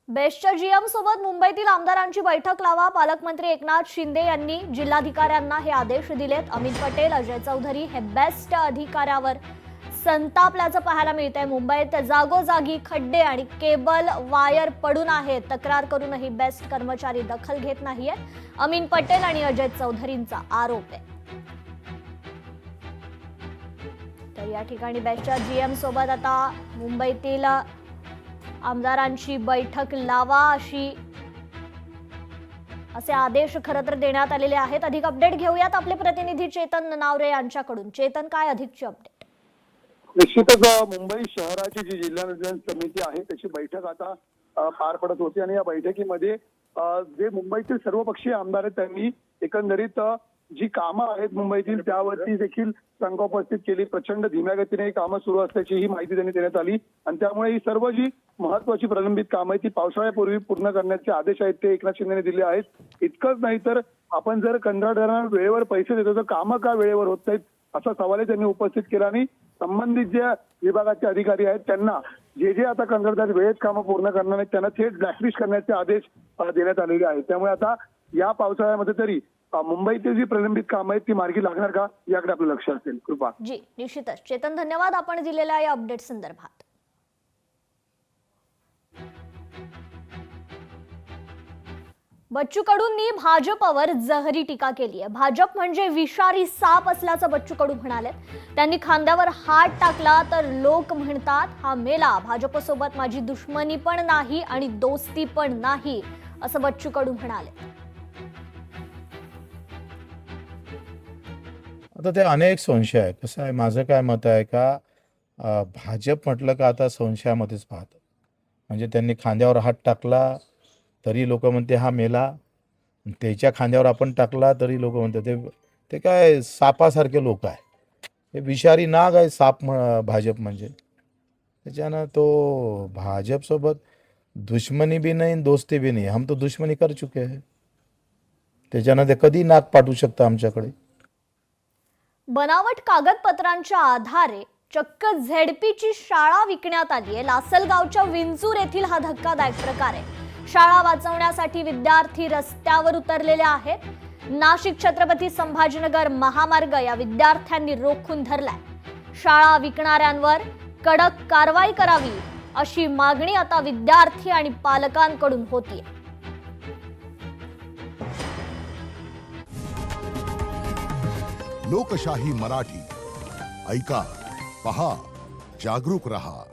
बेस्टच्या जीएम सोबत मुंबईतील आमदारांची बैठक लावा। पालकमंत्री एकनाथ शिंदे यांनी जिल्हाधिकाऱ्यांना हे आदेश दिलेत। अमित पटेल, अजय चौधरी हे बेस्ट अधिकाऱ्यावर संतापल्याचं पाहायला मिळतंय। मुंबईत जागोजागी खड्डे आणि केबल वायर पडून आहेत। तक्रार करूनही बेस्ट कर्मचारी दखल घेत नाहीयेत। अमित पटेल आणि अजय चौधरींचा आरोप आहे। तर या ठिकाणी बेस्टच्या जीएम सोबत आता मुंबईतील आमदारांची बैठक लावा असे आदेश खरं तर देण्यात आलेले आहेत। अधिक अपडेट घेऊयात आपले प्रतिनिधी चेतन नावरे यांच्याकडून। चेतन, काय अधिकची अपडेट? निश्चितच मुंबई शहराची जी जिल्हा नियोजन समिती आहे त्याची बैठक आता पार पडत होती आणि या बैठकीमध्ये जे मुंबईतील सर्वपक्षीय आमदार आहेत त्यांनी एकंदरीत जी कामं आहेत मुंबईतील त्यावरती देखील शंका उपस्थित केली। प्रचंड धीम्या गतीने कामं सुरू असल्याची ही माहिती त्यांनी देण्यात आली आणि त्यामुळे ही सर्व जी महत्वाची प्रलंबित कामं आहेत ती पावसाळ्यापूर्वी पूर्ण करण्याचे आदेश आहेत ते एकनाथ शिंदेने दिले आहेत। इतकंच नाही तर आपण जर कंत्राटदारांना वेळेवर पैसे देतो तर कामं का वेळेवर होत नाहीत असा सवालही त्यांनी उपस्थित केला आणि संबंधित ज्या विभागाचे अधिकारी आहेत त्यांना जे आता कंत्राटदार वेळेत कामं पूर्ण करणार आहेत त्यांना थेट ब्लॅकलिस्ट करण्याचे आदेश देण्यात आलेले आहेत। त्यामुळे आता या पावसाळ्यामध्ये तरी मुंबईतील जी प्रलंबित कामं आहेत ती मार्गी लागणार का याकडे आपलं लक्ष असेल। कृपा जी, निश्चितच चेतन, धन्यवाद आपण दिलेल्या या अपडेट संदर्भात। बच्चू कडूंनी भाजपवर जहरी टीका केली आहे। भाजप म्हणजे विषारी साप असल्याचं बच्चू कडू म्हणाले। त्यांनी खांद्यावर हात टाकला तर लोक म्हणतात हा मेला। भाजपसोबत माझी दुश्मनी पण नाही आणि दोस्ती पण नाही असं बच्चू कडू म्हणाले। आता ते अनेक संशय आहे। कसं आहे, माझं काय मत आहे का भाजप म्हटलं का आता संशयामध्येच पाहतं। म्हणजे त्यांनी खांद्यावर हात टाकला तरी लोक म्हणते हा मेला, त्याच्या खांद्यावर आपण टाकला तरी लोक म्हणतात ते काय सापासारखे लोक आहे, हे विषारी नाग आहे साप भाजप म्हणजे। त्याच्यानं तो भाजपसोबत दुश्मनी भी नाही दोस्ती भी नाही, हम तो दुश्मनी कर चुके हैं। त्याच्यानं ते कधी नाग पाठवू शकतं आमच्याकडे। बनावट कागदपत्रांच्या आधारे चक्क झेडपीची शाळा विकण्यात आली आहे। लासलगावच्या विंचूर येथील हा धक्कादायक प्रकार आहे। शाळा वाचवण्यासाठी विद्यार्थी रस्त्यावर उतरलेले आहेत। नाशिक छत्रपती संभाजीनगर महामार्ग या विद्यार्थ्यांनी रोखून धरलाय। शाळा विकणाऱ्यांवर कडक कारवाई करावी अशी मागणी आता विद्यार्थी आणि पालकांकडून होतीये। लोकशाही मराठी ऐका, पहा, जागरूक रहा।